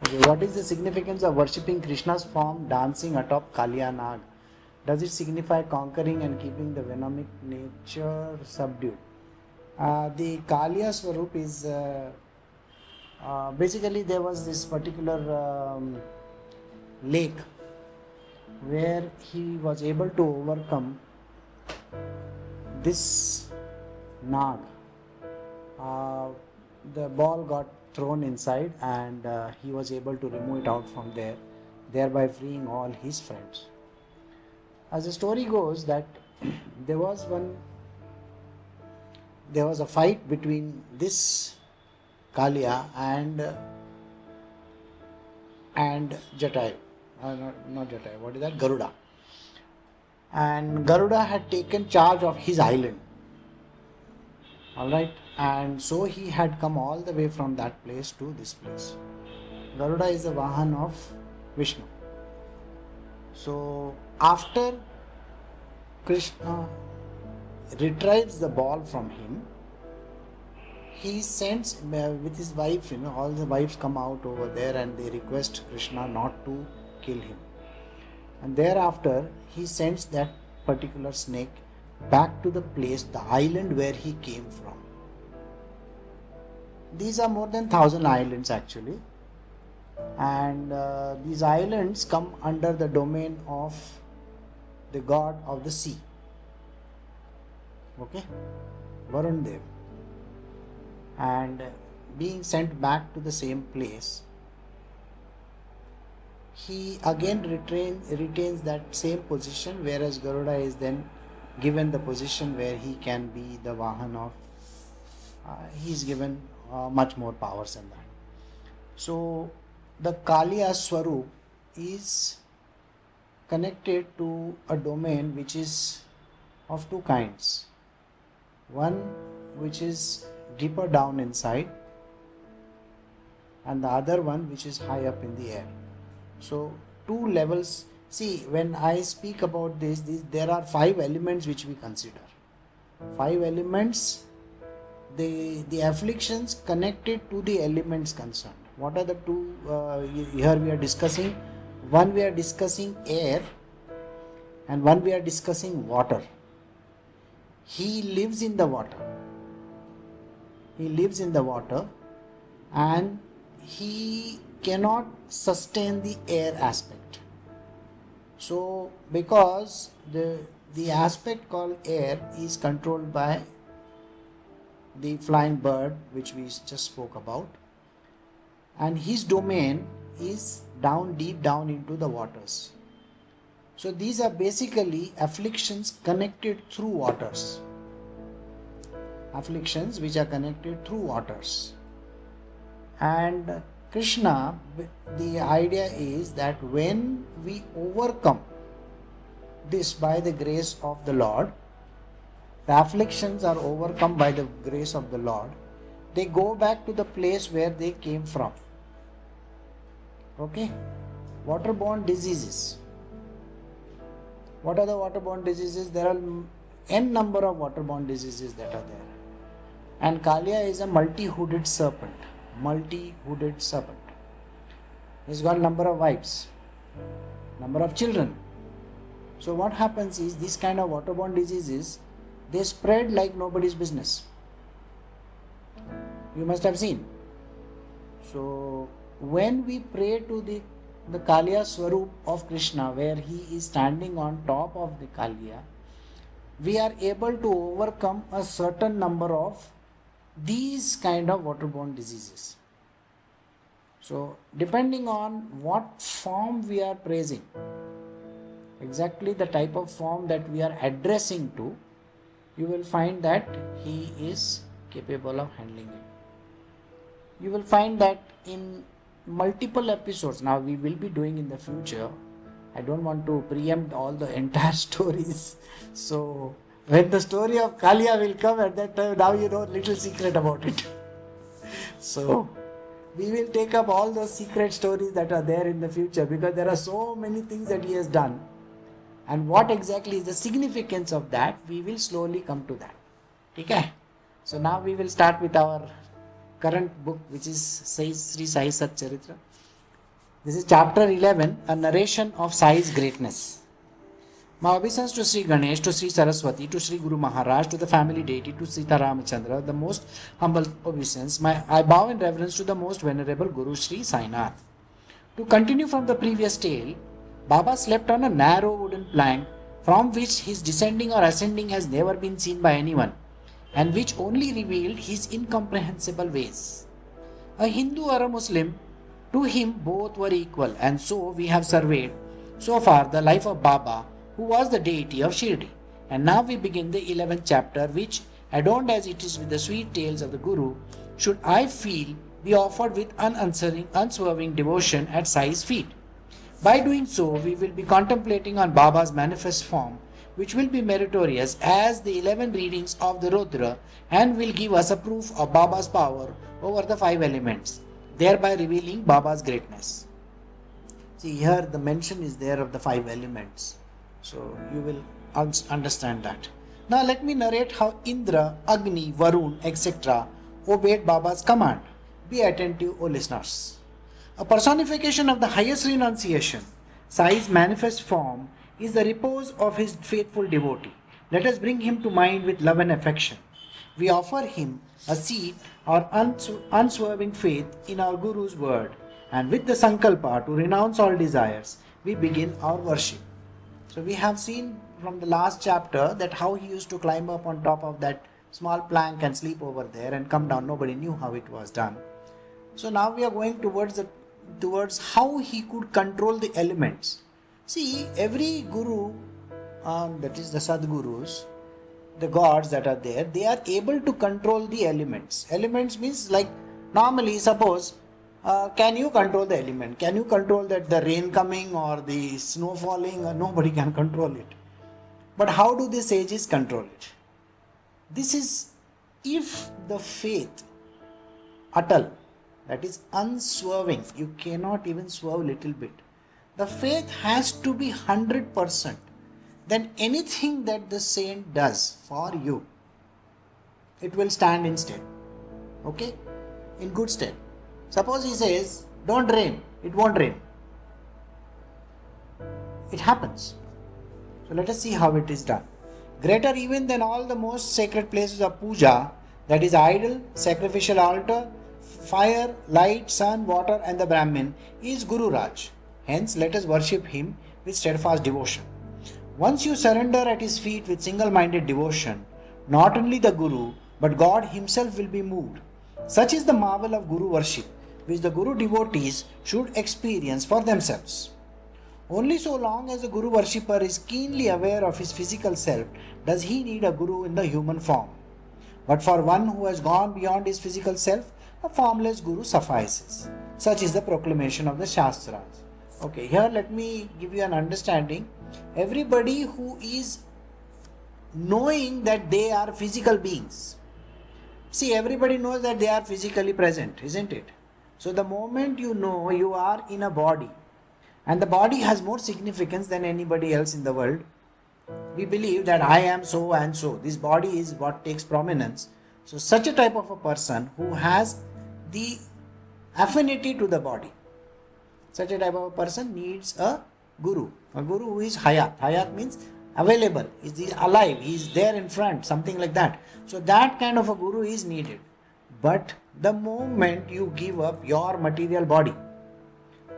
What is the significance of worshipping Krishna's form dancing atop Kaliya Nag? Does it signify conquering and keeping the venomic nature subdued? The Kaliya Swarup is basically there was this particular lake where he was able to overcome this Nag. The ball got thrown inside and he was able to remove it out from there, thereby freeing all his friends. As the story goes that there was a fight between this Kaliya and Jatayu, not Jatayu, what is that? Garuda. And Garuda had taken charge of his island. Alright, and so he had come all the way from that place to this place. Garuda is the Vahan of Vishnu. So after Krishna retrieves the ball from him, he sends with his wife, all the wives come out over there and they request Krishna not to kill him. And thereafter he sends that particular snake back to the place, the island where he came from. These are more than 1,000 islands actually, and these islands come under the domain of the god of the sea, okay, Varun Dev, and being sent back to the same place, he again retains that same position, whereas Garuda is then given the position where he can be the Vahan of, he is given much more powers than that. So the Kaliya Swarup is connected to a domain which is of two kinds. One which is deeper down inside and the other one which is high up in the air. So two levels. See, when I speak about this, there are 5 elements which we consider. 5 elements, the afflictions connected to the elements concerned. What are the two? Here we are discussing. One we are discussing air and one we are discussing water. He lives in the water. He lives in the water and he cannot sustain the air aspect. So because the aspect called air is controlled by the flying bird which we just spoke about, and his domain is deep down into the waters. So these are basically afflictions connected through waters. Afflictions which are connected through waters. And Krishna, the idea is that when we overcome this by the grace of the Lord, the afflictions are overcome by the grace of the Lord, they go back to the place where they came from. Okay? Waterborne diseases. What are the waterborne diseases? There are n number of waterborne diseases that are there. And Kaliya is a multi-hooded serpent. Multi-hooded serpent. He's got number of wives, number of children. So what happens is, these kind of waterborne diseases, they spread like nobody's business. You must have seen. So when we pray to the Kaliya Swarup of Krishna, where he is standing on top of the Kaliya, we are able to overcome a certain number of these kind of waterborne diseases. So depending on what form we are praising, exactly the type of form that we are addressing to, you will find that he is capable of handling it. You will find that in multiple episodes, now we will be doing in the future, I don't want to preempt all the entire stories. So when the story of Kaliya will come at that time, now you know little secret about it. So we will take up all those secret stories that are there in the future, because there are so many things that he has done. And what exactly is the significance of that, we will slowly come to that. Okay? So now we will start with our current book, which is Shri Sai Satcharita. This is chapter 11, a narration of Sai's greatness. My obeisance to Sri Ganesh, to Sri Saraswati, to Sri Guru Maharaj, to the family deity, to Sita Ramachandra, the most humble obeisance. I bow in reverence to the most venerable Guru Shri Sai Satcharita. To continue from the previous tale, Baba slept on a narrow wooden plank from which his descending or ascending has never been seen by anyone, and which only revealed his incomprehensible ways. A Hindu or a Muslim, to him both were equal, and so we have surveyed so far the life of Baba, who was the deity of Shirdi. And now we begin the 11th chapter, which, adorned as it is with the sweet tales of the Guru, should, I feel, be offered with unswerving devotion at Sai's feet. By doing so, we will be contemplating on Baba's manifest form, which will be meritorious as the 11 readings of the Rudra, and will give us a proof of Baba's power over the 5 elements, thereby revealing Baba's greatness. See, here the mention is there of the 5 elements. So you will understand that. Now let me narrate how Indra, Agni, Varun, etc. obeyed Baba's command. Be attentive, O listeners. A personification of the highest renunciation, Sai's manifest form is the repose of his faithful devotee. Let us bring him to mind with love and affection. We offer him a seed or unswerving faith in our Guru's word, and with the sankalpa to renounce all desires, we begin our worship. So we have seen from the last chapter that how he used to climb up on top of that small plank and sleep over there and come down. Nobody knew how it was done. So now we are going towards how he could control the elements. See, every guru, that is the Sadgurus, the gods that are there, they are able to control the elements. Elements means, like, normally, suppose, can you control the element? Can you control that the rain coming or the snow falling? Nobody can control it. But how do the sages control it? This is if the faith, atal, that is unswerving, you cannot even swerve little bit. The faith has to be 100%. Then anything that the saint does for you, it will stand in stead. Okay? In good stead. Suppose he says, don't rain, it won't rain. It happens. So let us see how it is done. Greater even than all the most sacred places of puja, that is idol, sacrificial altar, fire, light, sun, water and the Brahmin, is Guru Raj. Hence let us worship him with steadfast devotion. Once you surrender at his feet with single-minded devotion, not only the Guru, but God himself will be moved. Such is the marvel of Guru worship, which the Guru devotees should experience for themselves. Only so long as the Guru worshipper is keenly aware of his physical self does he need a Guru in the human form. But for one who has gone beyond his physical self, a formless Guru suffices. Such is the proclamation of the Shastras. Okay, here let me give you an understanding. Everybody who is knowing that they are physical beings. See, everybody knows that they are physically present, isn't it? So the moment you know you are in a body, and the body has more significance than anybody else in the world, we believe that I am so and so. This body is what takes prominence. So such a type of a person who has the affinity to the body, such a type of a person needs a Guru. A Guru who is Hayat. Hayat means available. He is alive. He is there in front. Something like that. So that kind of a Guru is needed. But the moment you give up your material body,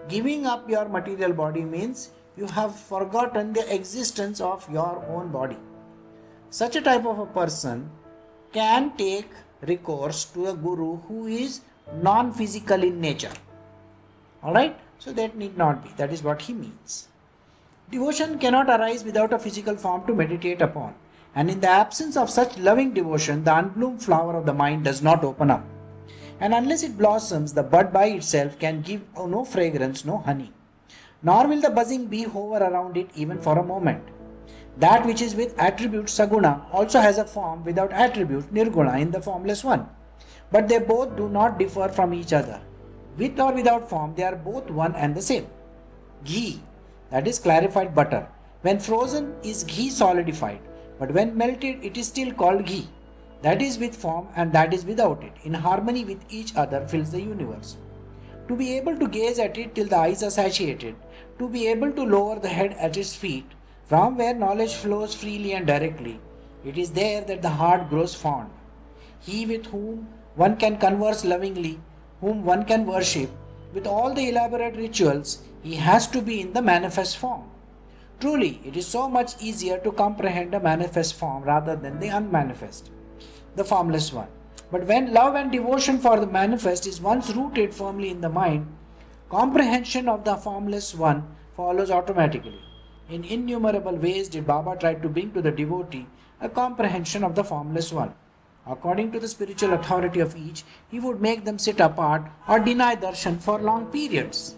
giving up your material body means you have forgotten the existence of your own body. Such a type of a person can take recourse to a Guru who is non-physical in nature. Alright? So that need not be. That is what he means. Devotion cannot arise without a physical form to meditate upon. And in the absence of such loving devotion, the unbloomed flower of the mind does not open up. And unless it blossoms, the bud by itself can give no fragrance, no honey. Nor will the buzzing bee hover around it even for a moment. That which is with attribute saguna also has a form without attribute nirguna in the formless one. But they both do not differ from each other. With or without form, they are both one and the same. Ghee, that is clarified butter. When frozen is ghee solidified, but when melted it is still called ghee. That is with form and that is without it. In harmony with each other fills the universe. to be able to gaze at it till the eyes are satiated, to be able to lower the head at its feet, from where knowledge flows freely and directly. It is there that the heart grows fond. He with whom one can converse lovingly, whom one can worship, with all the elaborate rituals, he has to be in the manifest form. Truly, it is so much easier to comprehend a manifest form rather than the unmanifest, the formless one. But when love and devotion for the manifest is once rooted firmly in the mind, comprehension of the formless one follows automatically. In innumerable ways did Baba try to bring to the devotee a comprehension of the formless one. According to the spiritual authority of each, he would make them sit apart or deny darshan for long periods.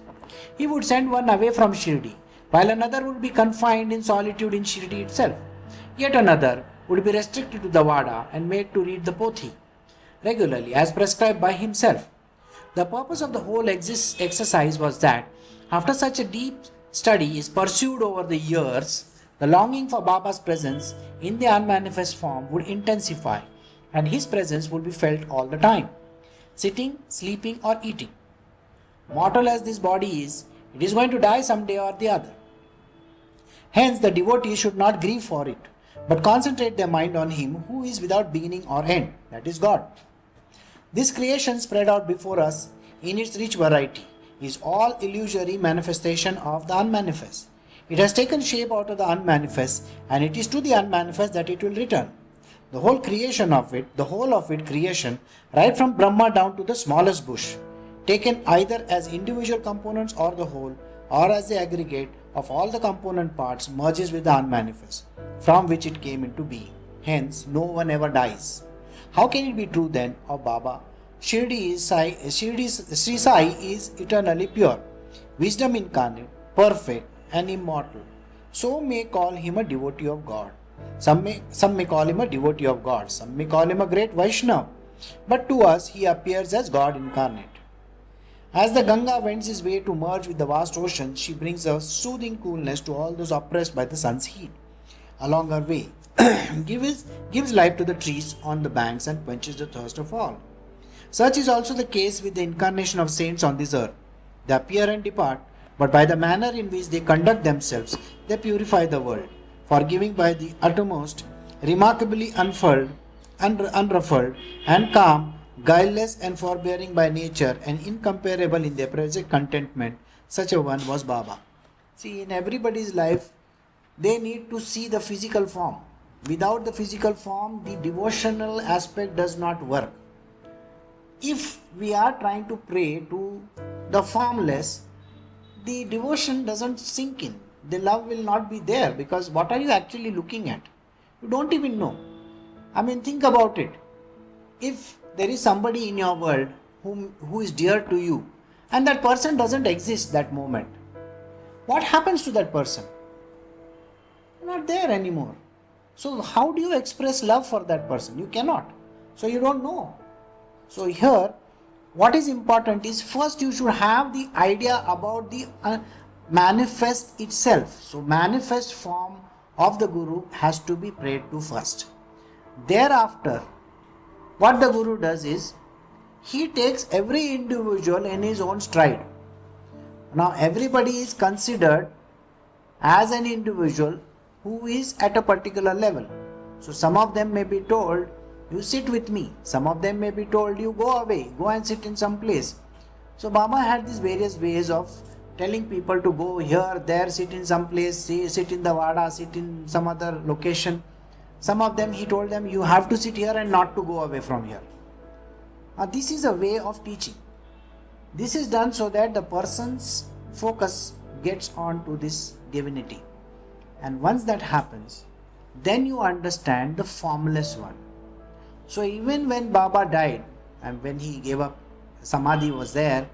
He would send one away from Shirdi, while another would be confined in solitude in Shirdi itself. Yet another would be restricted to the Vada and made to read the Pothi regularly as prescribed by himself. The purpose of the whole exercise was that after such a deep study is pursued over the years, the longing for Baba's presence in the unmanifest form would intensify and his presence would be felt all the time, sitting, sleeping or eating. Mortal as this body is, it is going to die someday or the other. Hence the devotee should not grieve for it, but concentrate their mind on him who is without beginning or end, that is God. This creation spread out before us in its rich variety is all illusory manifestation of the unmanifest. It has taken shape out of the unmanifest and it is to the unmanifest that it will return. The whole creation of it, the whole of it creation, right from Brahma down to the smallest bush, taken either as individual components or the whole, or as the aggregate of all the component parts, merges with the unmanifest, from which it came into being. Hence, no one ever dies. How can it be true then of Baba? Shri Sai is eternally pure, wisdom incarnate, perfect and immortal. So may call him a devotee of God. Some may call him a devotee of God. Some may call him a great Vaishnava. But to us, he appears as God incarnate. As the Ganga wends his way to merge with the vast ocean, she brings a soothing coolness to all those oppressed by the sun's heat. Along her way, gives life to the trees on the banks and quenches the thirst of all. Such is also the case with the incarnation of saints on this earth. They appear and depart, but by the manner in which they conduct themselves, they purify the world, forgiving by the uttermost, remarkably unruffled and calm, guileless and forbearing by nature, and incomparable in their present contentment. Such a one was Baba. See, in everybody's life, they need to see the physical form. Without the physical form, the devotional aspect does not work. If we are trying to pray to the formless, the devotion doesn't sink in. The love will not be there, because what are you actually looking at? You don't even know. I mean, think about it. If there is somebody in your world who is dear to you, and that person doesn't exist that moment, what happens to that person? Not there anymore. So how do you express love for that person? You cannot. So you don't know. So here, what is important is first you should have the idea about the manifest itself. So manifest form of the Guru has to be prayed to first. Thereafter, what the Guru does is, he takes every individual in his own stride. Now everybody is considered as an individual who is at a particular level. So some of them may be told, you sit with me. Some of them may be told, you go away, go and sit in some place. So Baba had these various ways of telling people to go here, there, sit in some place, sit in the Vada, sit in some other location. Some of them he told them, you have to sit here and not to go away from here. Now this is a way of teaching. This is done so that the person's focus gets on to this divinity. And once that happens, then you understand the formless one. So even when Baba died and when he gave up, Samadhi was there,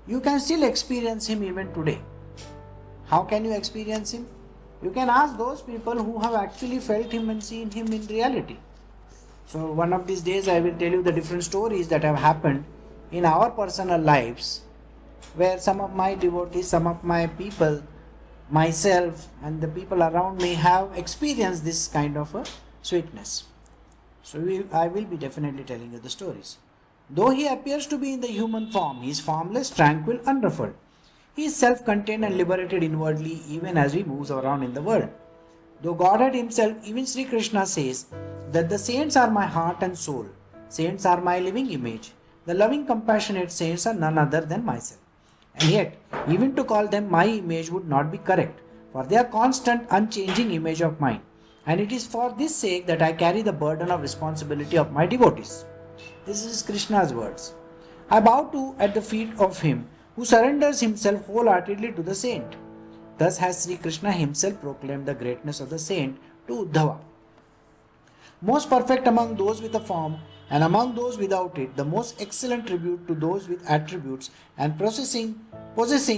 you can still experience him even today. How can you experience him? You can ask those people who have actually felt him and seen him in reality. So one of these days I will tell you the different stories that have happened in our personal lives, where some of my devotees, some of my people, myself and the people around me have experienced this kind of a sweetness. So I will be definitely telling you the stories. Though he appears to be in the human form, he is formless, tranquil, unruffled. He is self-contained and liberated inwardly even as he moves around in the world. Though Godhead himself, even Sri Krishna says that the saints are my heart and soul. Saints are my living image. The loving, compassionate saints are none other than myself. And yet, even to call them my image would not be correct, for they are constant, unchanging image of mine. And it is for this sake that I carry the burden of responsibility of my devotees. This is Krishna's words. I bow to at the feet of him who surrenders himself wholeheartedly to the saint. Thus has Sri Krishna himself proclaimed the greatness of the saint to Uddhava. Most perfect among those with a form and among those without it, the most excellent tribute to those with attributes and possessing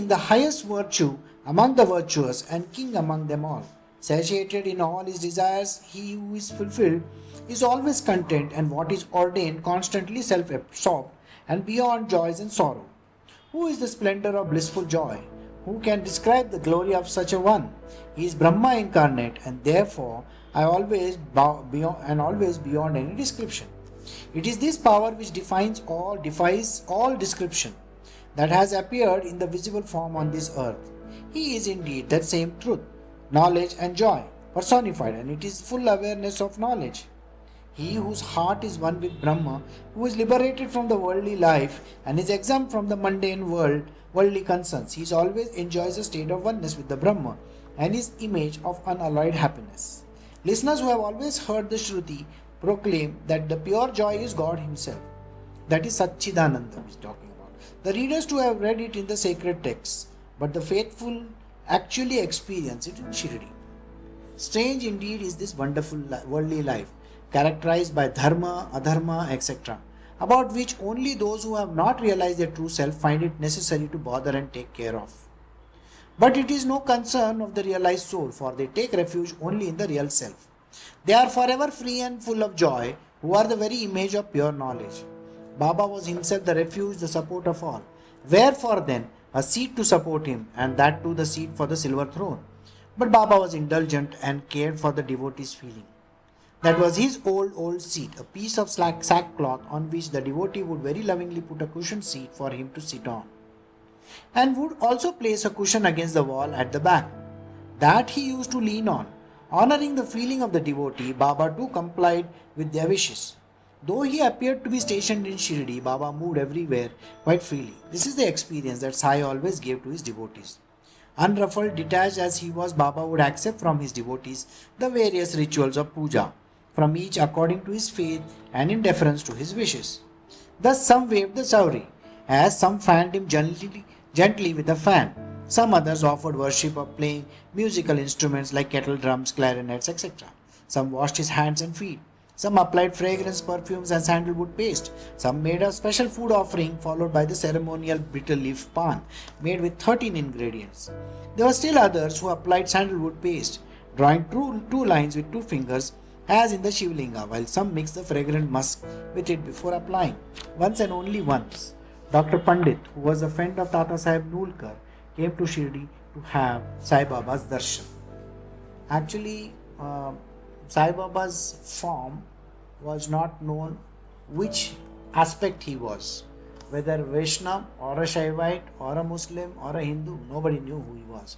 the highest virtue among the virtuous and king among them all. Satiated in all his desires, he who is fulfilled is always content, and what is ordained constantly self-absorbed and beyond joys and sorrow. Who is the splendor of blissful joy? Who can describe the glory of such a one? He is Brahma incarnate, and therefore always beyond any description. It is this power which defies all description that has appeared in the visible form on this earth. He is indeed that same truth, knowledge and joy personified, and it is full awareness of knowledge. He whose heart is one with Brahma, who is liberated from the worldly life and is exempt from the mundane worldly concerns, he always enjoys a state of oneness with the Brahma and his image of unalloyed happiness. Listeners who have always heard the Shruti proclaim that the pure joy is God himself. That is Satchidananda is talking about. The readers too have read it in the sacred texts, but the faithful actually experience it in Shirdi. Strange indeed is this wonderful worldly life, characterized by dharma, adharma, etc., about which only those who have not realized their true self find it necessary to bother and take care of. But it is no concern of the realized soul, for they take refuge only in the real self. They are forever free and full of joy, who are the very image of pure knowledge. Baba was himself the refuge, the support of all. Wherefore then, a seat to support him, and that too the seat for the silver throne. But Baba was indulgent and cared for the devotee's feeling. That was his old seat, a piece of sackcloth on which the devotee would very lovingly put a cushioned seat for him to sit on, and would also place a cushion against the wall at the back. That he used to lean on. Honoring the feeling of the devotee, Baba too complied with their wishes. Though he appeared to be stationed in Shirdi, Baba moved everywhere quite freely. This is the experience that Sai always gave to his devotees. Unruffled, detached as he was, Baba would accept from his devotees the various rituals of puja, from each according to his faith and in deference to his wishes. Thus some waved the sauri, as some fanned him gently with a fan. Some others offered worship of playing musical instruments like kettle drums, clarinets, etc. Some washed his hands and feet. Some applied fragrance, perfumes and sandalwood paste. Some made a special food offering followed by the ceremonial bitter leaf pan made with 13 ingredients. There were still others who applied sandalwood paste, drawing two lines with 2 fingers as in the Shivlinga, while some mixed the fragrant musk with it before applying. Once and only once, Dr Pandit, who was a friend of Tata Saheb Nulkar, came to Shirdi to have Sai Baba's darshan. Actually, Sai Baba's form was not known which aspect he was, whether Vaishnava or a Shaivite or a Muslim or a Hindu, nobody knew who he was.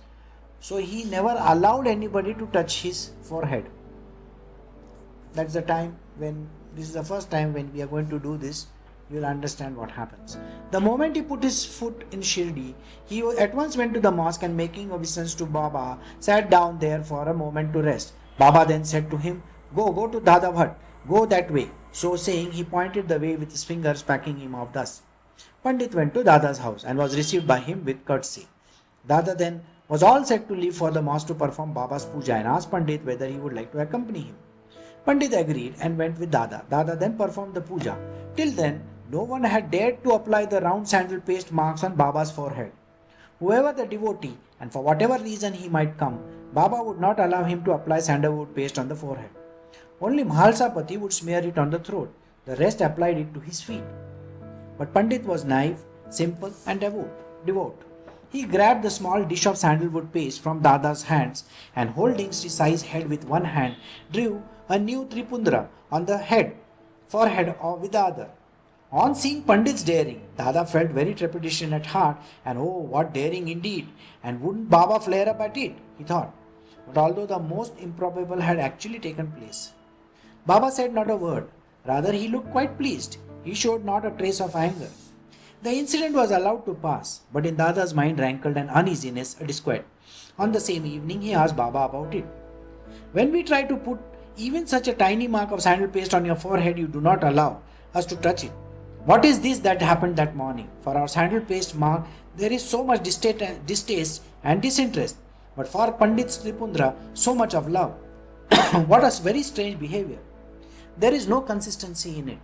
So he never allowed anybody to touch his forehead. That's the time when, this is the first time when we are going to do this, you will understand what happens. The moment he put his foot in Shirdi, he at once went to the mosque and making obeisance to Baba, sat down there for a moment to rest. Baba then said to him, Go to Dada Bhat, go that way. So saying, he pointed the way with his fingers, packing him off thus. Pandit went to Dada's house and was received by him with courtesy. Dada then was all set to leave for the mosque to perform Baba's puja and asked Pandit whether he would like to accompany him. Pandit agreed and went with Dada. Dada then performed the puja. Till then, no one had dared to apply the round sandal paste marks on Baba's forehead. Whoever the devotee, and for whatever reason he might come, Baba would not allow him to apply sandalwood paste on the forehead. Only Mahalsapati would smear it on the throat. The rest applied it to his feet. But Pandit was naive, simple and devout. He grabbed the small dish of sandalwood paste from Dada's hands and holding Sri Sai's head with one hand, drew a new tripundra on the forehead with the other. On seeing Pandit's daring, Dada felt very trepidation at heart, and oh, what daring indeed! And wouldn't Baba flare up at it? He thought. But although the most improbable had actually taken place, Baba said not a word. Rather, he looked quite pleased. He showed not a trace of anger. The incident was allowed to pass, but in Dada's mind rankled an uneasiness, a disquiet. On the same evening, he asked Baba about it. When we try to put even such a tiny mark of sandal paste on your forehead, you do not allow us to touch it. What is this that happened that morning? For our sandal paste mark, there is so much distaste and disinterest. But for Pandit Sripundra, so much of love. What a very strange behavior. There is no consistency in it.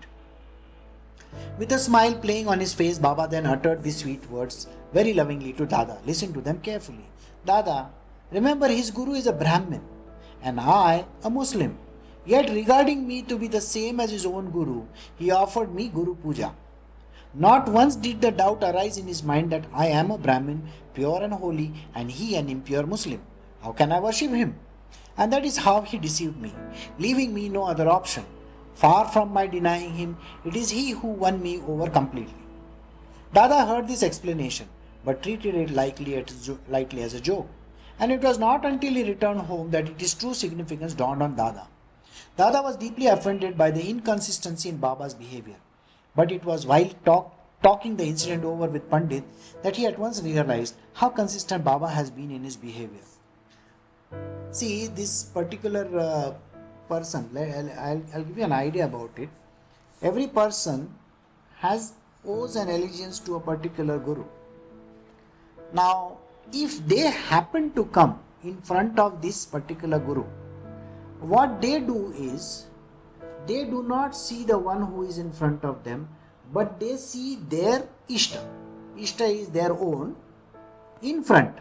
With a smile playing on his face, Baba then uttered these sweet words very lovingly to Dada. Listen to them carefully. Dada, remember his guru is a Brahmin and I a Muslim. Yet regarding me to be the same as his own guru, he offered me Guru Puja. Not once did the doubt arise in his mind that I am a Brahmin, pure and holy, and he an impure Muslim. How can I worship him? And that is how he deceived me, leaving me no other option. Far from my denying him, it is he who won me over completely. Dada heard this explanation, but treated it lightly as a joke. And it was not until he returned home that its true significance dawned on Dada. Dada was deeply offended by the inconsistency in Baba's behavior. But it was while talking the incident over with Pandit that he at once realized how consistent Baba has been in his behavior. See, this particular person, I'll give you an idea about it. Every person owes an allegiance to a particular guru. Now, if they happen to come in front of this particular guru, what they do is, they do not see the one who is in front of them, but they see their Ishta. Ishta is their own in front.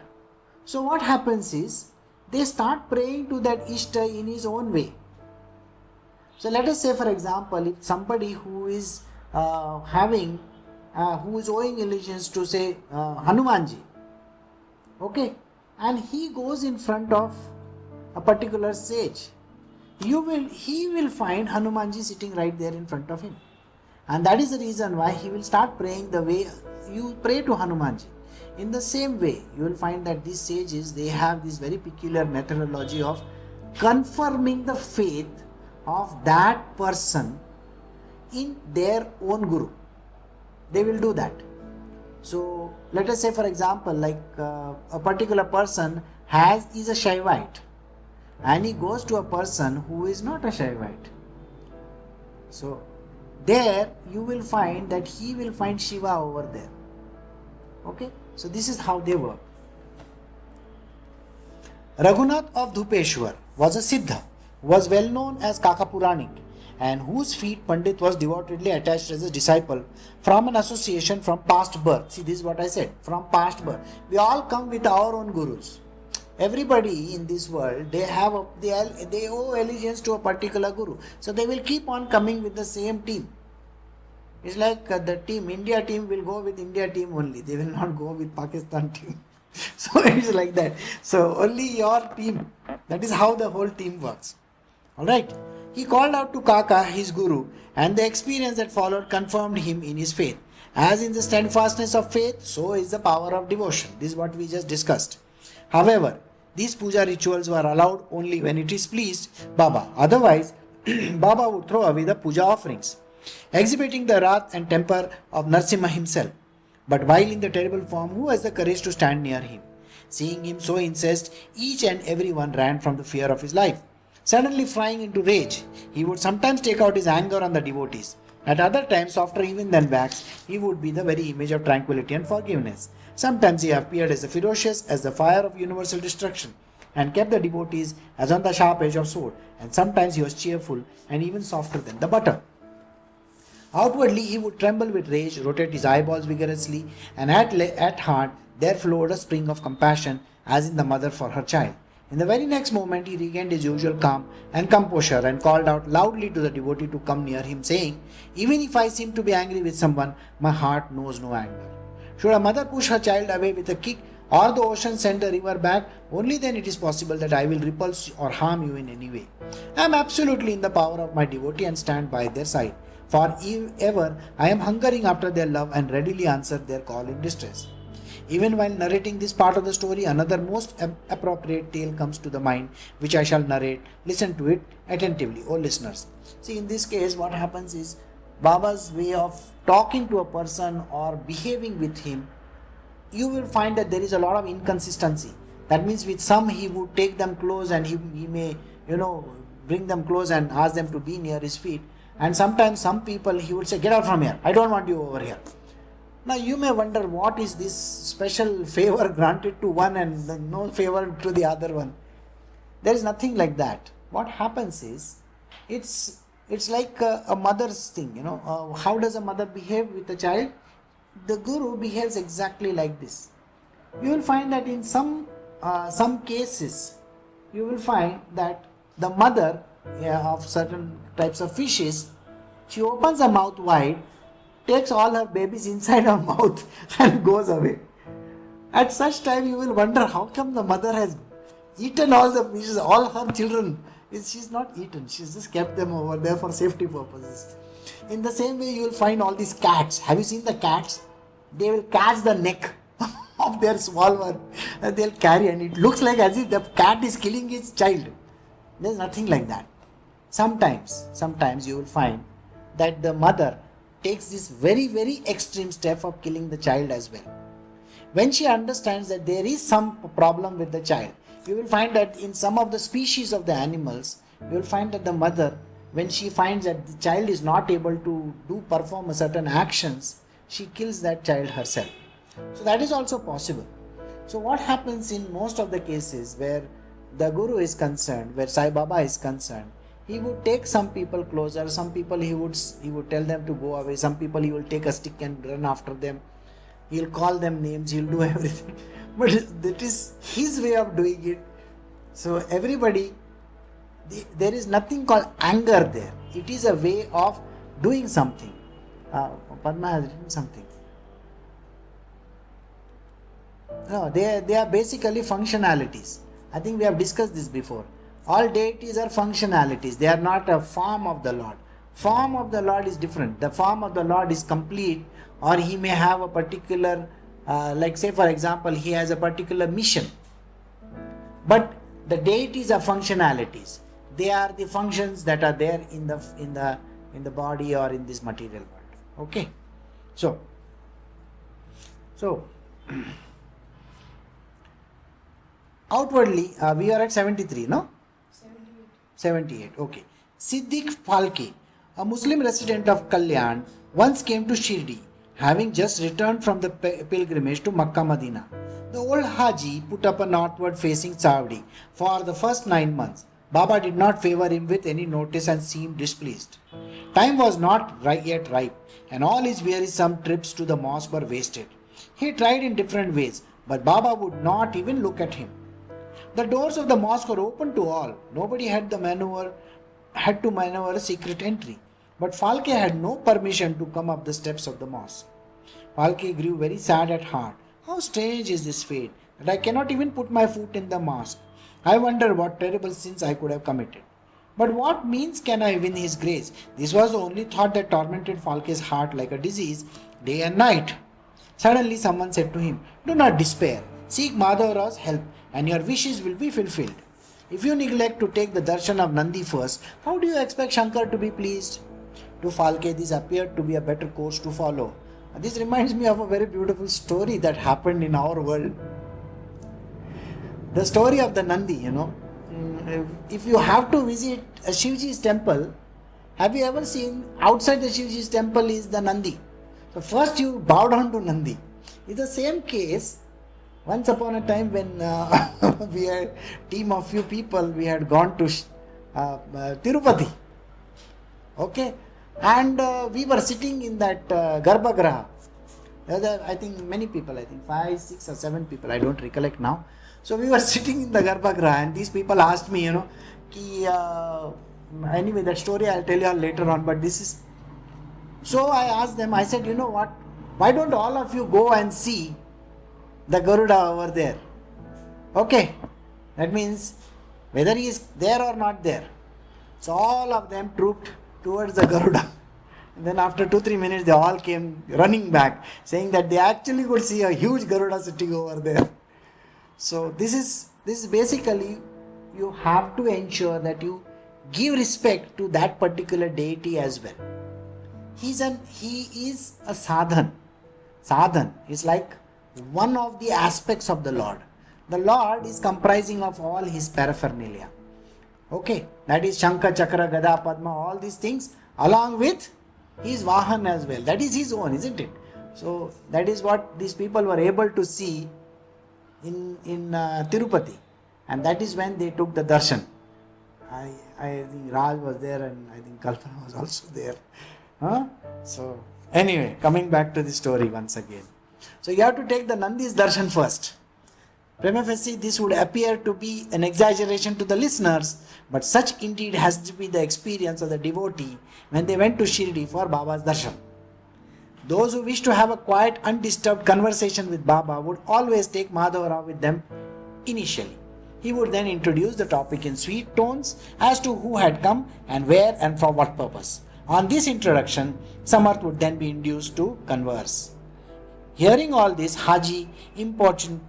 So what happens is, they start praying to that Ishta in his own way. So let us say, for example, if somebody who is owing allegiance to say Hanumanji, okay, and he goes in front of a particular sage, he will find Hanumanji sitting right there in front of him. And that is the reason why he will start praying the way you pray to Hanumanji. In the same way, you will find that these sages, they have this very peculiar methodology of confirming the faith of that person in their own guru. They will do that. So let us say, for example, like a particular person is a Shaivite, and he goes to a person who is not a Shaivite. So there you will find that he will find Shiva over there. Okay, so this is how they work. Raghunath of Dhupeshwar was a Siddha, who was well known as Kaka Puranik, and whose feet Pandit was devotedly attached as a disciple from an association from past birth. See, this is what I said, from past birth. We all come with our own gurus. Everybody in this world, they owe allegiance to a particular guru. So they will keep on coming with the same team. It's like the team, India team will go with India team only. They will not go with Pakistan team. So it's like that. So only your team. That is how the whole team works. Alright. He called out to Kaka, his guru, and the experience that followed confirmed him in his faith. As in the steadfastness of faith, so is the power of devotion. This is what we just discussed. However, these puja rituals were allowed only when it is pleased Baba. Otherwise, Baba would throw away the puja offerings, exhibiting the wrath and temper of Narsimha himself. But while in the terrible form, who has the courage to stand near him? Seeing him so incensed, each and every one ran from the fear of his life. Suddenly flying into rage, he would sometimes take out his anger on the devotees. At other times, softer even than wax, he would be the very image of tranquility and forgiveness. Sometimes he appeared as ferocious as the fire of universal destruction, and kept the devotees as on the sharp edge of sword, and sometimes he was cheerful and even softer than the butter. Outwardly he would tremble with rage, rotate his eyeballs vigorously, and at heart there flowed a spring of compassion as in the mother for her child. In the very next moment he regained his usual calm and composure and called out loudly to the devotee to come near him, saying, "Even if I seem to be angry with someone, my heart knows no anger." Should a mother push her child away with a kick or the ocean send the river back, only then it is possible that I will repulse or harm you in any way. I am absolutely in the power of my devotee and stand by their side. For ever I am hungering after their love and readily answer their call in distress. Even while narrating this part of the story, another most appropriate tale comes to the mind, which I shall narrate. Listen to it attentively, O listeners. See, in this case, what happens is Baba's way of talking to a person or behaving with him, you will find that there is a lot of inconsistency. That means with some he would take them close and he may, bring them close and ask them to be near his feet. And sometimes some people he would say, get out from here, I don't want you over here. Now you may wonder, what is this special favor granted to one and no favor to the other one? There is nothing like that. What happens is, it's like a mother's thing, how does a mother behave with a child? The Guru behaves exactly like this. You will find that in some cases, you will find that the mother of certain types of fishes, she opens her mouth wide, takes all her babies inside her mouth and goes away. At such time you will wonder, how come the mother has eaten all the fishes, all her children? She's not eaten, she's just kept them over there for safety purposes. In the same way you will find all these cats. Have you seen the cats? They will catch the neck of their small one and they'll carry, and it looks like as if the cat is killing its child. There's nothing like that. Sometimes you will find that the mother takes this very, very extreme step of killing the child as well. When she understands that there is some problem with the child, you will find that in some of the species of the animals, you will find that the mother, when she finds that the child is not able to perform certain actions, she kills that child herself. So that is also possible. So what happens in most of the cases where the Guru is concerned, where Sai Baba is concerned, he would take some people closer, some people he would tell them to go away, some people he will take a stick and run after them, he'll call them names, he'll do everything. But that is his way of doing it. So everybody, there is nothing called anger there. It is a way of doing something. Padma has written something. No, they are basically functionalities. I think we have discussed this before. All deities are functionalities. They are not a form of the Lord. Form of the Lord is different. The form of the Lord is complete, or he may have a particular, like say for example, he has a particular mission. But the deities are functionalities. They are the functions that are there in the body or in this material world. Okay. So outwardly, we are at 73, no? 78, okay. Siddique Phalke, a Muslim resident of Kalyan, once came to Shirdi, having just returned from the pilgrimage to Makkah Medina. The old Haji put up a northward facing Chavdi for the first 9 months. Baba did not favor him with any notice and seemed displeased. Time was not yet ripe, and all his wearisome trips to the mosque were wasted. He tried in different ways, but Baba would not even look at him. The doors of the mosque were open to all. Nobody had to maneuver a secret entry. But Phalke had no permission to come up the steps of the mosque. Phalke grew very sad at heart. How strange is this fate, that I cannot even put my foot in the mosque. I wonder what terrible sins I could have committed. But what means can I win his grace? This was the only thought that tormented Phalke's heart like a disease, day and night. Suddenly someone said to him, do not despair. Seek Madhavara's help, and your wishes will be fulfilled. If you neglect to take the darshan of Nandi first, how do you expect Shankar to be pleased? To Phalke, this appeared to be a better course to follow. This reminds me of a very beautiful story that happened in our world. The story of the Nandi, If you have to visit a Shivji's temple, have you ever seen outside the Shivji's temple is the Nandi? So first you bow down to Nandi. It's the same case. Once upon a time when we had a team of few people, we had gone to Tirupati. Okay. And we were sitting in that Garbhagraha. I think many people, 5, 6 or 7 people, I don't recollect now. So we were sitting in the Garbhagraha and these people asked me, anyway, that story I'll tell you all later on, but this is... So I asked them, I said, you know what, why don't all of you go and see the Garuda over there. Okay, that means whether he is there or not there. So all of them trooped towards the Garuda. And then after 2-3 minutes they all came running back, saying that they actually could see a huge Garuda sitting over there. So this is basically, you have to ensure that you give respect to that particular deity as well. He is a sadhan. Sadhan is like one of the aspects of the Lord. The Lord is comprising of all his paraphernalia. Okay, that is Shankha, Chakra, Gada, Padma, all these things, along with his Vahan as well. That is his own, isn't it? So that is what these people were able to see in Tirupati, and that is when they took the darshan. I think Raj was there, and I think Kalpana was also there. So anyway, coming back to the story once again. So you have to take the Nandi's darshan first. Prima facie, this would appear to be an exaggeration to the listeners, but such indeed has to be the experience of the devotee when they went to Shirdi for Baba's darshan. Those who wish to have a quiet, undisturbed conversation with Baba would always take Madhavrao with them initially. He would then introduce the topic in sweet tones as to who had come and where and for what purpose. On this introduction, Samarth would then be induced to converse. Hearing all this, Haji importuned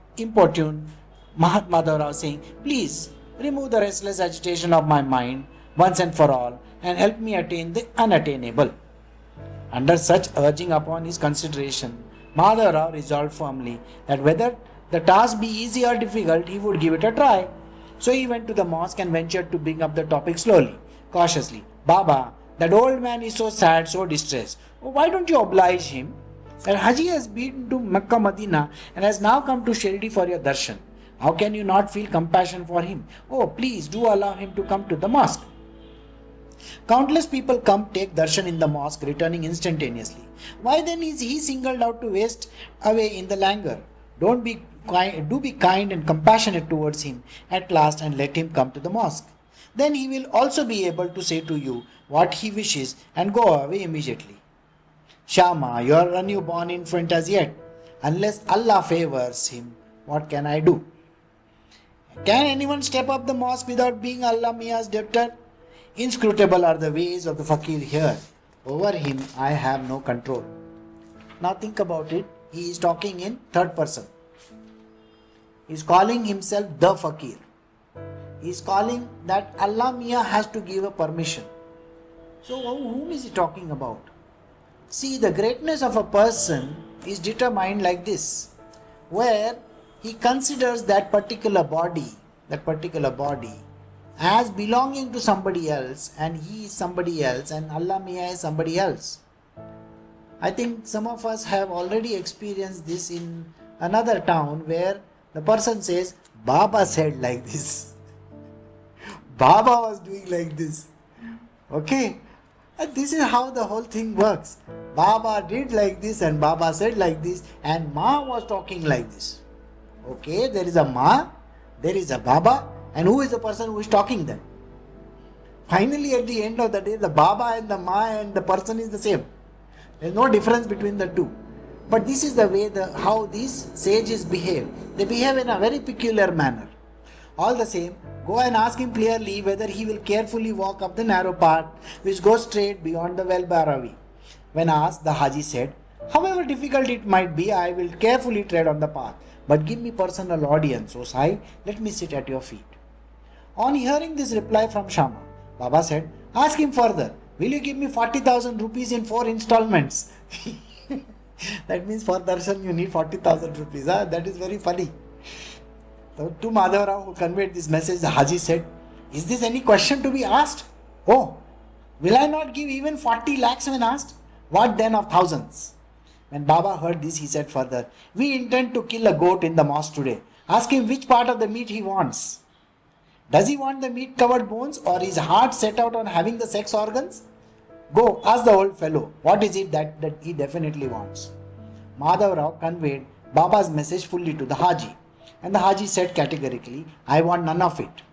Mahatma Madhavrao, saying, "Please remove the restless agitation of my mind once and for all and help me attain the unattainable." Under such urging upon his consideration, Madhavrao resolved firmly that whether the task be easy or difficult, he would give it a try. So he went to the mosque and ventured to bring up the topic slowly, cautiously. "Baba, that old man is so sad, so distressed. Oh, why don't you oblige him? That Haji has been to Mecca, Medina and has now come to Shirdi for your darshan. How can you not feel compassion for him? Oh, please do allow him to come to the mosque." Countless people come take darshan in the mosque, returning instantaneously. Why then is he singled out to waste away in the languor? Do be kind and compassionate towards him at last and let him come to the mosque. Then he will also be able to say to you what he wishes and go away immediately. Shama, you are a newborn infant as yet. Unless Allah favors him, what can I do? Can anyone step up the mosque without being Allah Mia's debtor? Inscrutable are the ways of the fakir here. Over him I have no control. Now think about it. He is talking in third person. He is calling himself the fakir. He is calling that Allah Mia has to give a permission. So whom is he talking about? See, the greatness of a person is determined like this, where he considers that particular body as belonging to somebody else, and he is somebody else, and Allah Mia is somebody else. I think some of us have already experienced this in another town, where the person says, "Baba said like this. Baba was doing like this." Okay? And this is how the whole thing works. Baba did like this and Baba said like this and Ma was talking like this. Okay, there is a Ma, there is a Baba, and who is the person who is talking then? Finally, at the end of the day, the Baba and the Ma and the person is the same. There is no difference between the two. But this is the way how these sages behave. They behave in a very peculiar manner. All the same, go and ask him clearly whether he will carefully walk up the narrow path which goes straight beyond the well Baravi. When asked, the Haji said, "However difficult it might be, I will carefully tread on the path. But give me personal audience, O Sai, let me sit at your feet." On hearing this reply from Shama, Baba said, "Ask him further, will you give me 40,000 rupees in 4 installments? That means for darshan you need 40,000 rupees. That is very funny. So to Madhavrao, who conveyed this message, the Haji said, "Is this any question to be asked? Oh, will I not give even 40 lakhs when asked? What then of thousands?" When Baba heard this, he said further, "We intend to kill a goat in the mosque today. Ask him which part of the meat he wants. Does he want the meat covered bones, or is heart set out on having the sex organs? Go, ask the old fellow, what is it that he definitely wants?" Madhavrao conveyed Baba's message fully to the Haji, and the Haji said categorically, "I want none of it.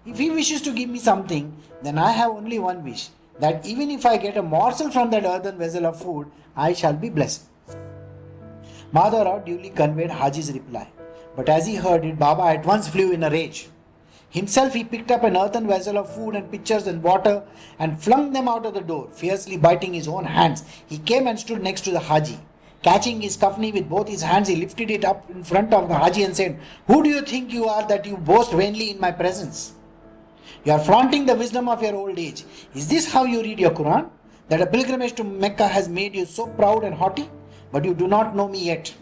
If he wishes to give me something, then I have only one wish, that even if I get a morsel from that earthen vessel of food, I shall be blessed." Madhavrao duly conveyed Haji's reply. But as he heard it, Baba at once flew in a rage. Himself he picked up an earthen vessel of food and pitchers and water and flung them out of the door, fiercely biting his own hands. He came and stood next to the Haji. Catching his kafni with both his hands, he lifted it up in front of the Haji and said, "Who do you think you are that you boast vainly in my presence? You are flaunting the wisdom of your old age. Is this how you read your Quran? That a pilgrimage to Mecca has made you so proud and haughty? But you do not know me yet."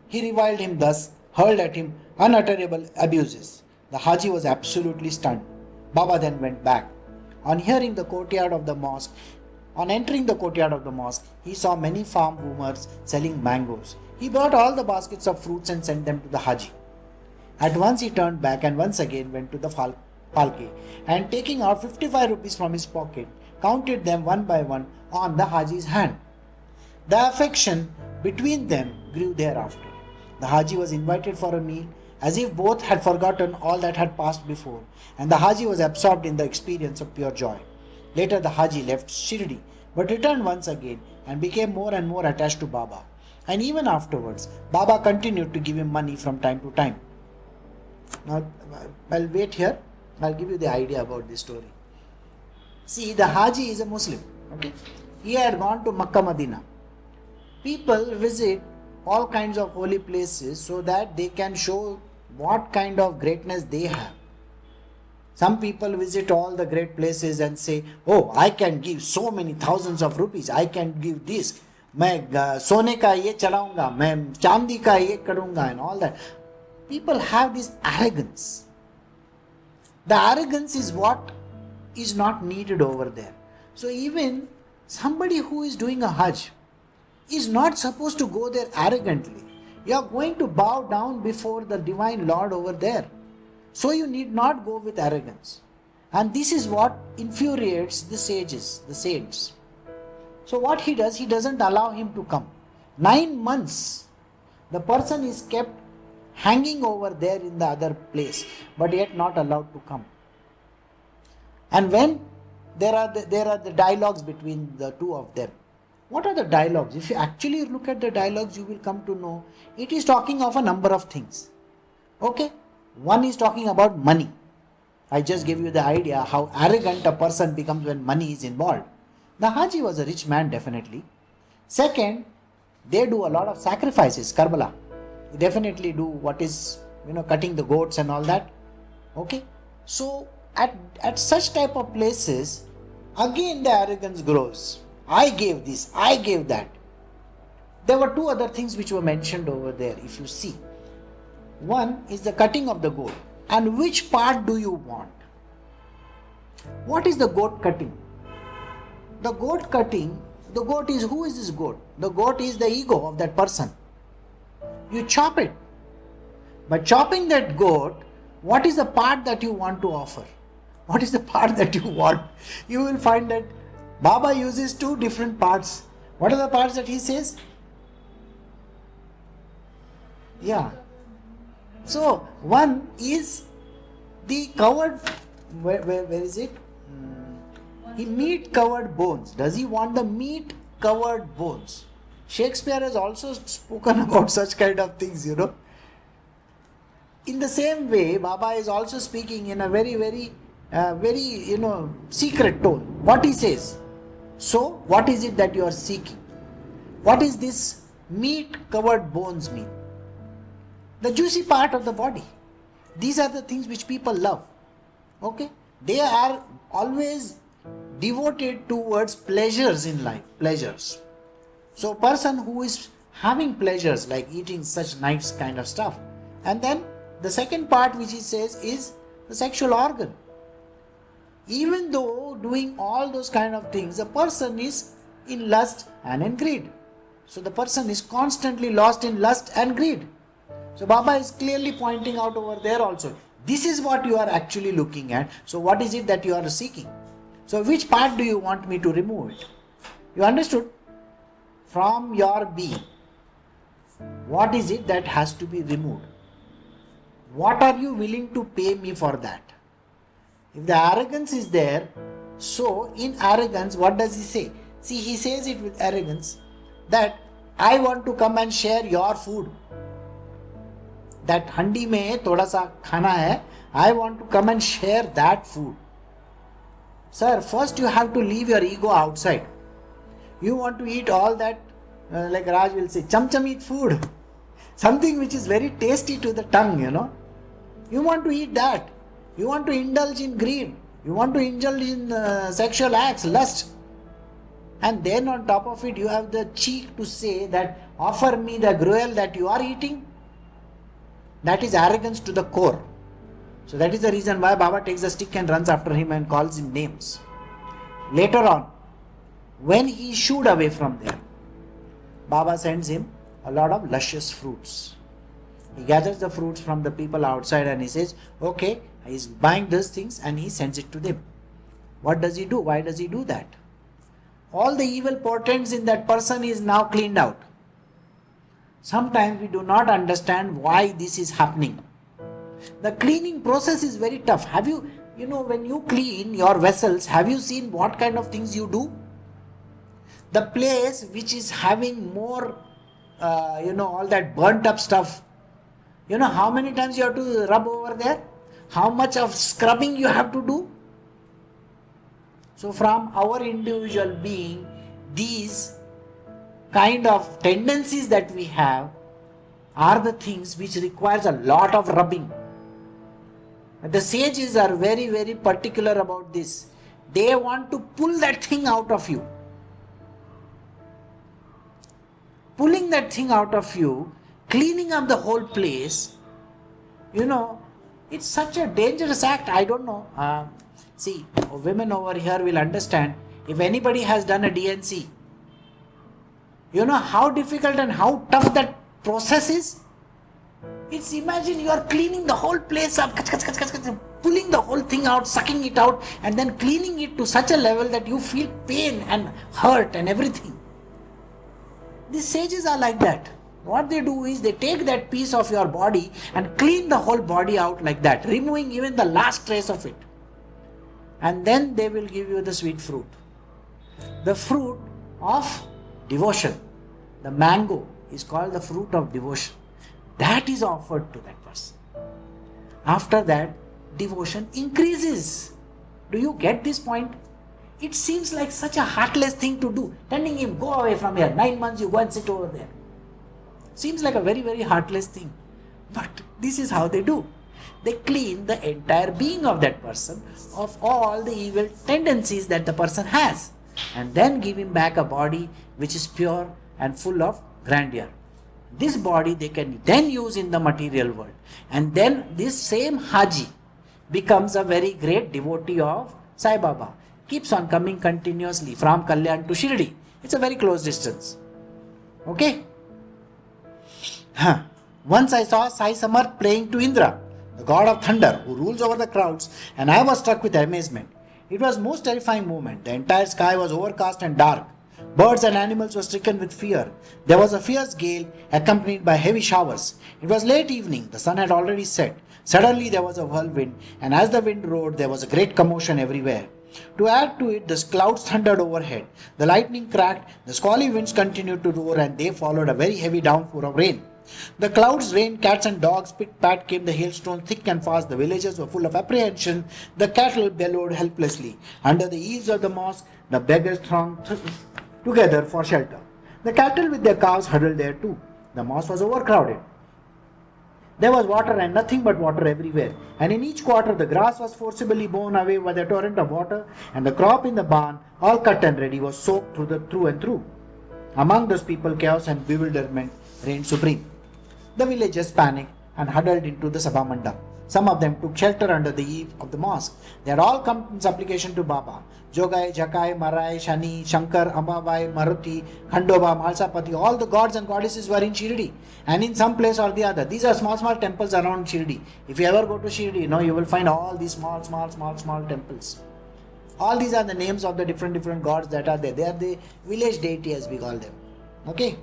He reviled him thus, hurled at him unutterable abuses. The Haji was absolutely stunned. Baba then went back. On entering the courtyard of the mosque, he saw many farm women selling mangoes. He bought all the baskets of fruits and sent them to the Haji. At once he turned back and once again went to the palki and taking out 55 rupees from his pocket, counted them one by one on the Haji's hand. The affection between them grew thereafter. The Haji was invited for a meal, as if both had forgotten all that had passed before, and the Haji was absorbed in the experience of pure joy. Later the Haji left Shirdi, but returned once again and became more and more attached to Baba. And even afterwards, Baba continued to give him money from time to time. Now, I'll wait here. I'll give you the idea about this story. See, the Haji is a Muslim. Okay, he had gone to Makkah, Medina. People visit all kinds of holy places so that they can show what kind of greatness they have. Some people visit all the great places and say, "Oh, I can give so many thousands of rupees. I can give this. मैं सोने का ये चढ़ाऊंगा, मैं चांदी का ये करूंगा," and all that. People have this arrogance. The arrogance is what is not needed over there. So even somebody who is doing a Hajj is not supposed to go there arrogantly. You are going to bow down before the divine Lord over there. So you need not go with arrogance. And this is what infuriates the sages, the saints. So what he does, he doesn't allow him to come. 9 months, the person is kept hanging over there in the other place, but yet not allowed to come. And when there are the dialogues between the two of them. What are the dialogues? If you actually look at the dialogues, you will come to know it is talking of a number of things. Okay? One is talking about money. I just gave you the idea how arrogant a person becomes when money is involved. The Haji was a rich man, definitely. Second, they do a lot of sacrifices, Karbala. They definitely do what is, cutting the goats and all that. Okay? So, at such type of places, again the arrogance grows. I gave this, I gave that. There were two other things which were mentioned over there, if you see. One is the cutting of the goat. And which part do you want? What is the goat cutting? The goat cutting, the goat is, who is this goat? The goat is the ego of that person. You chop it. By chopping that goat, what is the part that you want to offer? What is the part that you want? You will find that Baba uses two different parts. What are the parts that he says? Yeah. So, one is the covered, where is it? He meat covered bones. Does he want the meat covered bones? Shakespeare has also spoken about such kind of things, In the same way, Baba is also speaking in a very, secret tone. What he says. So, what is it that you are seeking? What is this meat covered bones mean? The juicy part of the body. These are the things which people love. Okay? They are always devoted towards pleasures in life. Pleasures. So, a person who is having pleasures like eating such nice kind of stuff. And then the second part which he says is the sexual organ. Even though doing all those kind of things, a person is in lust and in greed. So the person is constantly lost in lust and greed. So Baba is clearly pointing out over there also. This is what you are actually looking at. So what is it that you are seeking? So which part do you want me to remove it? You understood? From your being. What is it that has to be removed? What are you willing to pay me for that? If the arrogance is there, so in arrogance, what does he say? See, he says it with arrogance that I want to come and share your food. That handi mein thoda sa khana hai, I want to come and share that food. Sir, first you have to leave your ego outside. You want to eat all that, like Raj will say, cham eat food. Something which is very tasty to the tongue, You want to eat that. You want to indulge in greed. You want to indulge in sexual acts, lust. And then on top of it, you have the cheek to say that offer me the gruel that you are eating. That is arrogance to the core. So that is the reason why Baba takes a stick and runs after him and calls him names. Later on, when he shooed away from there, Baba sends him a lot of luscious fruits. He gathers the fruits from the people outside and he says, okay, he's buying these things and he sends it to them. What does he do? Why does he do that? All the evil portents in that person is now cleaned out. Sometimes we do not understand why this is happening. The cleaning process is very tough. Have you, when you clean your vessels, have you seen what kind of things you do? The place which is having more, all that burnt up stuff, how many times you have to rub over there? How much of scrubbing you have to do? So from our individual being, these kind of tendencies that we have are the things which requires a lot of rubbing. The sages are very, very particular about this. They want to pull that thing out of you. Pulling that thing out of you, cleaning up the whole place, it's such a dangerous act. I don't know. See, women over here will understand. If anybody has done a DNC, you know how difficult and how tough that process is? It's, imagine you are cleaning the whole place up, pulling the whole thing out, sucking it out, and then cleaning it to such a level that you feel pain and hurt and everything. These sages are like that. What they do is they take that piece of your body and clean the whole body out like that, removing even the last trace of it. And then they will give you the sweet fruit. The fruit of devotion. The mango is called the fruit of devotion. That is offered to that person. After that, devotion increases. Do you get this point? It seems like such a heartless thing to do. Telling him, go away from here. 9 months you go and sit over there. Seems like a very, very heartless thing. But this is how they do. They clean the entire being of that person of all the evil tendencies that the person has. And then give him back a body which is pure and full of grandeur. This body they can then use in the material world. And then this same Haji becomes a very great devotee of Sai Baba. Keeps on coming continuously from Kalyan to Shirdi. It's a very close distance. Okay? Once I saw Sai Samarth praying to Indra, the god of thunder who rules over the crowds, and I was struck with amazement. It was most terrifying moment. The entire sky was overcast and dark. Birds and animals were stricken with fear. There was a fierce gale accompanied by heavy showers. It was late evening. The sun had already set. Suddenly there was a whirlwind, and as the wind roared, there was a great commotion everywhere. To add to it, the clouds thundered overhead. The lightning cracked, the squally winds continued to roar, and they followed a very heavy downpour of rain. The clouds rained cats and dogs, pit-pat came the hailstones thick and fast. The villagers were full of apprehension. The cattle bellowed helplessly. Under the eaves of the mosque, the beggars thronged together for shelter. The cattle with their calves huddled there too. The mosque was overcrowded. There was water and nothing but water everywhere. And in each quarter the grass was forcibly borne away by the torrent of water, and the crop in the barn, all cut and ready, was soaked through and through. Among those people, chaos and bewilderment reigned supreme. The villagers panicked and huddled into the Sabha Mandap. Some of them took shelter under the eave of the mosque. They had all come in supplication to Baba. Jogai, Jakai, Marai, Shani, Shankar, Ambabai, Maruti, Khandoba, Malsapati, all the gods and goddesses were in Shirdi and in some place or the other. These are small temples around Shirdi. If you ever go to Shirdi, you will find all these small temples. All these are the names of the different gods that are there. They are the village deity as we call them. Okay?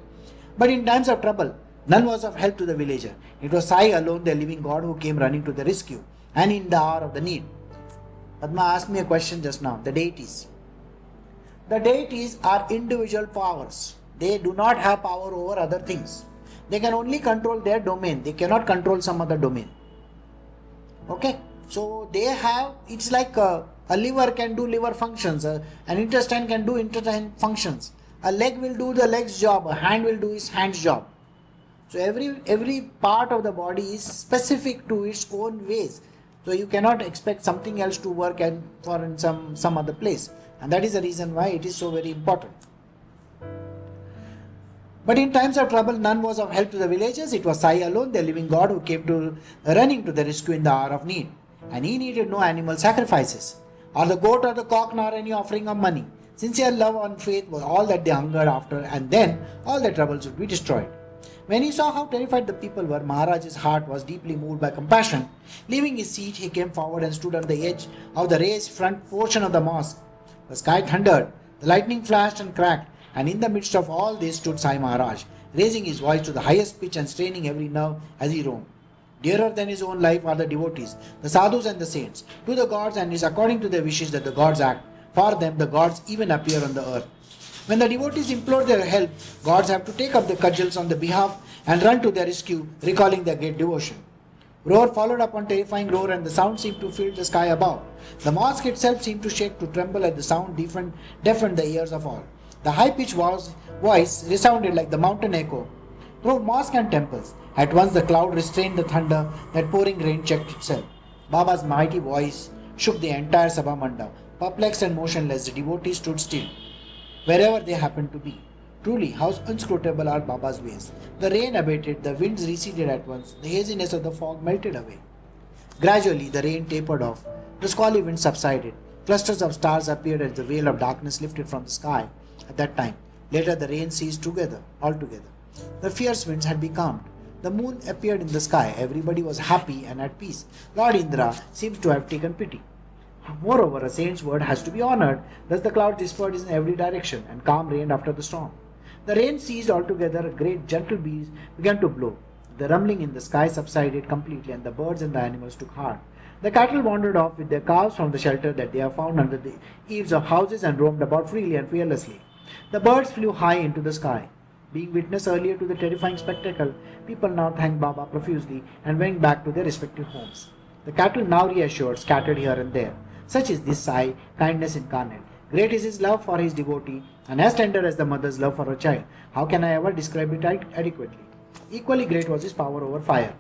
But in times of trouble, none was of help to the villager. It was Sai alone, the living God, who came running to the rescue and in the hour of the need. Padma asked me a question just now. The deities. The deities are individual powers. They do not have power over other things. They can only control their domain. They cannot control some other domain. Okay? So they have, it's like a liver can do liver functions, an intestine can do intestine functions, a leg will do the leg's job, a hand will do his hand's job. So every part of the body is specific to its own ways. So you cannot expect something else to work in some other place. And that is the reason why it is so very important. But in times of trouble, none was of help to the villagers. It was Sai alone, the living God, who came running to the rescue in the hour of need. And he needed no animal sacrifices, or the goat or the cock, nor any offering of money. Sincere love and faith was all that they hungered after, and then all their troubles would be destroyed. When he saw how terrified the people were, Maharaj's heart was deeply moved by compassion. Leaving his seat, he came forward and stood on the edge of the raised front portion of the mosque. The sky thundered, the lightning flashed and cracked, and in the midst of all this stood Sai Maharaj, raising his voice to the highest pitch and straining every nerve as he roamed. Dearer than his own life are the devotees, the sadhus and the saints, to the gods, and it is according to their wishes that the gods act. For them, the gods even appear on the earth. When the devotees implore their help, gods have to take up the cudgels on their behalf and run to their rescue, recalling their great devotion. Roar followed upon terrifying roar, and the sound seemed to fill the sky above. The mosque itself seemed to shake, to tremble at the sound, deafened the ears of all. The high-pitched voice resounded like the mountain echo through mosque and temples. At once the cloud restrained the thunder, that pouring rain checked itself. Baba's mighty voice shook the entire Sabha Mandap. Perplexed and motionless, the devotees stood still, wherever they happened to be. Truly, how inscrutable are Baba's ways. The rain abated, the winds receded at once, the haziness of the fog melted away. Gradually, the rain tapered off, the squally wind subsided. Clusters of stars appeared as the veil of darkness lifted from the sky at that time. Later, the rain ceased altogether. The fierce winds had becalmed. The moon appeared in the sky. Everybody was happy and at peace. Lord Indra seems to have taken pity. Moreover, a saint's word has to be honored. Thus the clouds dispersed in every direction, and calm reigned after the storm. The rain ceased altogether. A great gentle breeze began to blow. The rumbling in the sky subsided completely, and the birds and the animals took heart. The cattle wandered off with their calves from the shelter that they have found under the eaves of houses, and roamed about freely and fearlessly. The birds flew high into the sky. Being witness earlier to the terrifying spectacle, people now thanked Baba profusely and went back to their respective homes. The cattle, now reassured, scattered here and there. Such is this Sai, kindness incarnate. Great is his love for his devotee, and as tender as the mother's love for her child. How can I ever describe it adequately? Equally great was his power over fire.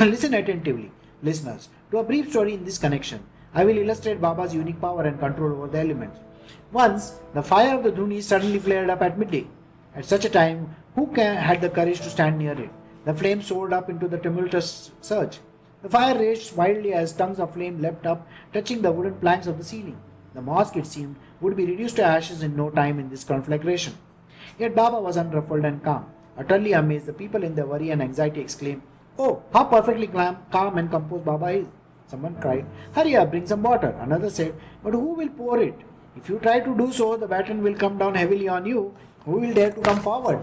Listen attentively, listeners, to a brief story in this connection. I will illustrate Baba's unique power and control over the elements. Once, the fire of the Dhuni suddenly flared up at midday. At such a time, who had the courage to stand near it? The flame soared up into the tumultuous surge. The fire raged wildly as tongues of flame leapt up, touching the wooden planks of the ceiling. The mosque, it seemed, would be reduced to ashes in no time in this conflagration. Yet Baba was unruffled and calm. Utterly amazed, the people in their worry and anxiety exclaimed, "Oh, how perfectly calm and composed Baba is!" Someone cried, "Hurry up, bring some water." Another said, "But who will pour it? If you try to do so, the baton will come down heavily on you. Who will dare to come forward?"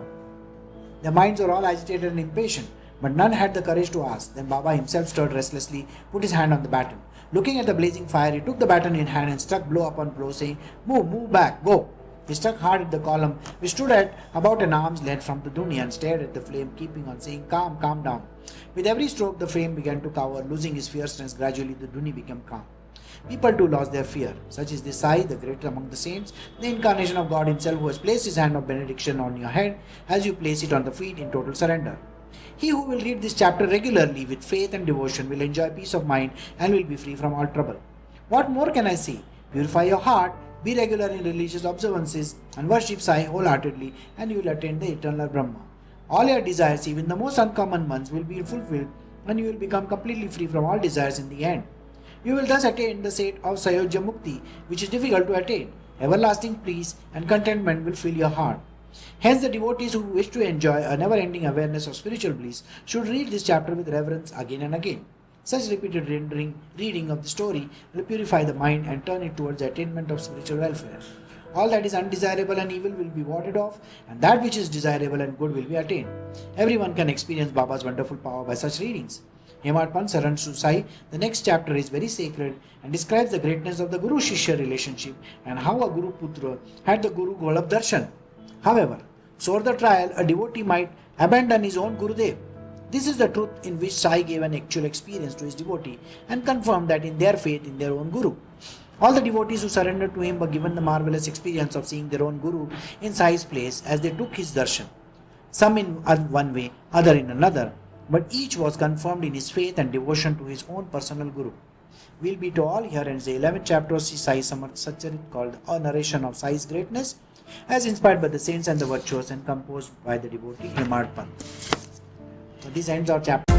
Their minds were all agitated and impatient, but none had the courage to ask. Then Baba himself stirred restlessly, put his hand on the baton. Looking at the blazing fire, he took the baton in hand and struck blow upon blow, saying, move back, go." He struck hard at the column, which stood at about an arm's length from the Dhuni, and stared at the flame, keeping on saying, "Calm, calm down." With every stroke, the flame began to cower. Losing his fierceness, gradually the Dhuni became calm. People too lost their fear. Such is this Sai, the great among the saints, the incarnation of God himself, who has placed his hand of benediction on your head as you place it on the feet in total surrender. He who will read this chapter regularly with faith and devotion will enjoy peace of mind and will be free from all trouble. What more can I say? Purify your heart, be regular in religious observances, and worship Sai wholeheartedly, and you will attain the eternal Brahma. All your desires, even the most uncommon ones, will be fulfilled, and you will become completely free from all desires in the end. You will thus attain the state of Sayojya Mukti, which is difficult to attain. Everlasting peace and contentment will fill your heart. Hence, the devotees who wish to enjoy a never-ending awareness of spiritual bliss should read this chapter with reverence again and again. Such repeated reading of the story will purify the mind and turn it towards the attainment of spiritual welfare. All that is undesirable and evil will be warded off, and that which is desirable and good will be attained. Everyone can experience Baba's wonderful power by such readings. Hemarpan Saran Sai, the next chapter is very sacred and describes the greatness of the Guru-Shishya relationship and how a Guru Putra had the Guru Golab Darshan. However, So, the trial, a devotee might abandon his own Gurudev. This is the truth in which Sai gave an actual experience to his devotee and confirmed that in their faith in their own Guru. All the devotees who surrendered to him were given the marvelous experience of seeing their own Guru in Sai's place as they took his darshan. Some in one way, other in another, but each was confirmed in his faith and devotion to his own personal Guru. We'll be to all here in the 11th chapter of Shri Sai Satcharita called A Narration of Sai's Greatness, as inspired by the saints and the virtuous and composed by the devotee Hemad Pant. So this ends our chapter.